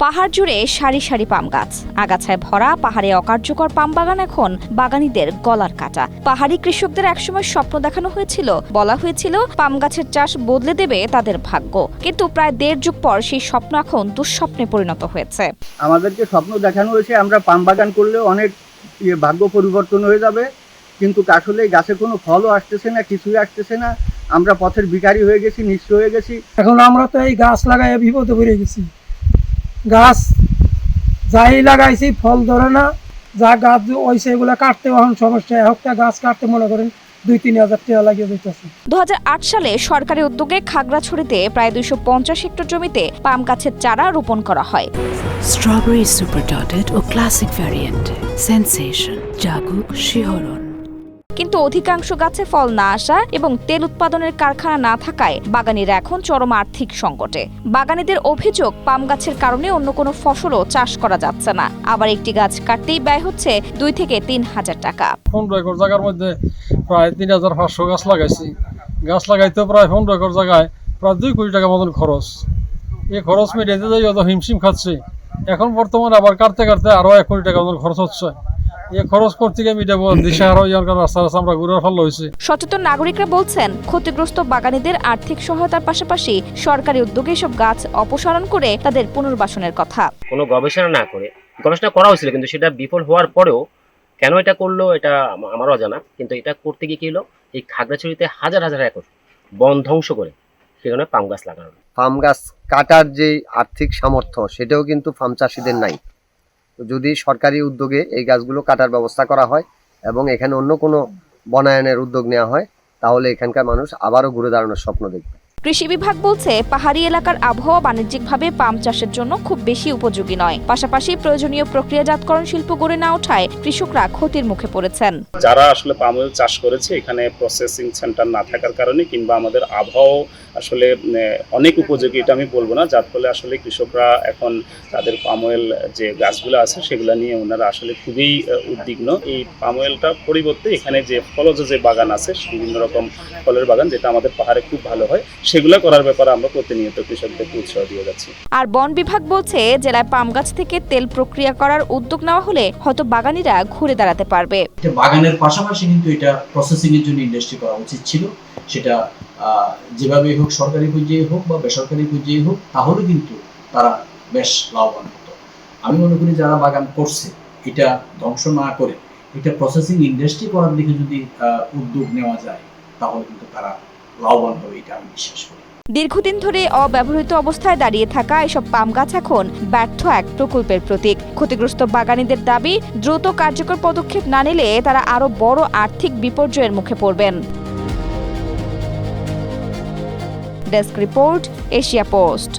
পাহাড় জুড়ে সারি সারি পাম গাছ, আগাছায় ভরা পাহাড়ে অকার্যকর পাম বাগান এখন বাগানীদের গলার কাটা। পাহাড়ি কৃষকদের একসময় স্বপ্ন দেখানো হয়েছিল, বলা হয়েছিল পাম গাছের চাষ বদলে দেবে তাদের ভাগ্য, কিন্তু প্রায় 1.5 যুগ পর সেই স্বপ্ন এখন দুঃস্বপ্নে পরিণত হয়েছে। আমাদেরকে স্বপ্ন দেখানো হয়েছে আমরা পাম বাগান করলে অনেক ভাগ্য পরিবর্তন হয়ে যাবে, কিন্তু আসলে গাছে কোনো ফলও আসতেছে না, কিছুই আসতেছে না। আমরা পথের ভিখারি হয়ে গেছি, নিঃস্ব হয়ে গেছি। এখন আমরা তো এই গাছ লাগাই বিপদে পড়ে গেছি। গাছ যাই লাগাইছি ফল ধরে না, যা গাছ হয়েছে এগুলো কাটতে এখন সমস্যা। একটা গাছ কাটতে মনে করেন 2-3 হাজার টাকা লাগিয়ে দিতেছে। 2008 সালে সরকারি উদ্যোগে খাগড়াছড়িতে প্রায় 250 হেক্টর জমিতে পাম গাছের চারা রোপণ করা হয়। স্ট্রবেরি সুপার ডটেড ও ক্লাসিক ভ্যারিয়েন্ট, সেন্সেশন, জাগুক শিহরণ। কিন্তু অধিকাংশ গাছে ফল না আসা এবং তেল উৎপাদনের কারখানা না থাকায় বাগানীরা এখন চরম আর্থিক সংকটে। বাগানীদের অভিযোগ, পাম গাছের কারণে অন্য কোনো ফসলও চাষ করা যাচ্ছে না। আবার একটি গাছ কাটতেই ব্যয় হচ্ছে 2 থেকে 3 হাজার টাকা। 15 একর জায়গার মধ্যে প্রায় 3500 গাছ লাগাইছি। গাছ লাগাইতে প্রায় 15 একর জায়গায় প্রায় 2 কোটি টাকা মতন খরচ। এই খরচ মেটাইতে যাই অত হিমশিম খাচ্ছে। এখন বর্তমানে আবার কাটতে কাটতে আরো 1 কোটি টাকা মতন খরচ হচ্ছে। খরচ করতে গিয়ে মিটাবো দিশাহারা রাস্তা আমরা ঘুরে ফেলা হয়েছে। সচেতন নাগরিকরা বলছেন, ক্ষতিগ্রস্ত বাগানীদের আর্থিক সহায়তার পাশাপাশি সরকারি উদ্যোগে সব গাছ অপসারণ করে তাদের পুনর্বাসনের কথা। কোনো গবেষণা না করে, গবেষণা করা হয়েছিল কিন্তু সেটা বিফল হওয়ার পরেও কেন এটা করলো এটা আমারও অজানা। কিন্তু এটা করতে গিয়ে কি হলো, এই খাগড়াছড়িতে হাজার হাজার একর বন ধ্বংস করে সেখানে পাম গাছ লাগানো। পাম গাছ কাটার যে আর্থিক সামর্থ্য সেটাও কিন্তু ফার্ম চাষিদের নাই। যদি সরকারি উদ্যোগে এই গাছগুলো কাটার ব্যবস্থা করা হয় এবং এখানে অন্য কোনো বনায়নের উদ্যোগ নেওয়া হয়, তাহলে এখানকার মানুষ আবারও ঘুরে দাঁড়ানোর স্বপ্ন দেখবে। কৃষি বিভাগ বলছে, পাহাড়ি এলাকার আবহাওয়া বাণিজ্যিকভাবে পাম চাষের জন্য খুব বেশি উপযোগী নয়। পাশাপাশি প্রয়োজনীয় প্রক্রিয়াজাতকরণ শিল্প গড়ে না ওঠায় কৃষকরা ক্ষতির মুখে পড়েছেন। যারা আসলে পাম অয়েল চাষ করেছে, এখানে প্রসেসিং সেন্টার না থাকার কারণে কিংবা আমাদের আবহাওয়া আসলে অনেক উপযোগী এটা আমি বলবো না, যার ফলে আসলে কৃষকরা এখন তাদের পাম অয়েল যে গাছগুলো আছে সেগুলো নিয়ে ওনারা আসলে খুবই উদ্বিগ্ন। এই পাম অয়েলটার পরিবর্তে এখানে যে ফলজ যে বাগান আছে, বিভিন্ন রকম ফলের বাগান যেটা আমাদের পাহাড়ে খুব ভালো হয়, সেগুলো করার ব্যাপারে আমরা প্রতিনিয়ত কৃষকদেরকে উৎসাহ দিয়ে যাচ্ছি। আর বন বিভাগ বলছে, জেলায় পাম গাছ থেকে তেল প্রক্রিয়া করার উদ্যোগ নেওয়া হলে হয়তো বাগানীরা ঘুরে দাঁড়াতে পারবে। বাগানের পাশাপাশি কিন্তু এটা প্রসেসিং এর জন্য ইন্ডাস্ট্রি করা উচিত ছিল। সেটা যেভাবে হোক, সরকারি পর্যায়ে হোক বা বেসরকারি পর্যায়ে হোক, তাহলে কিন্তু তারা বেশ লাভবান হতো। আমি মনে করি যারা বাগান করছে এটা ধ্বংস না করে এটা প্রসেসিং ইন্ডাস্ট্রি করার দিকে যদি উদ্যোগ নেওয়া যায়, তাহলে কিন্তু তারা লাভবান হবে, এটা আমি বিশ্বাস করি। দীর্ঘদিন ধরে অব্যবহৃত অবস্থায় দাঁড়িয়ে থাকা এসব পাম গাছ এখন ব্যর্থ এক প্রকল্পের প্রতীক। ক্ষতিগ্রস্ত বাগানীদের দাবি, দ্রুত কার্যকর পদক্ষেপ না নিলে তারা আরো বড় আর্থিক বিপর্যয়ের মুখে পড়বেন। Desk report, Asia post.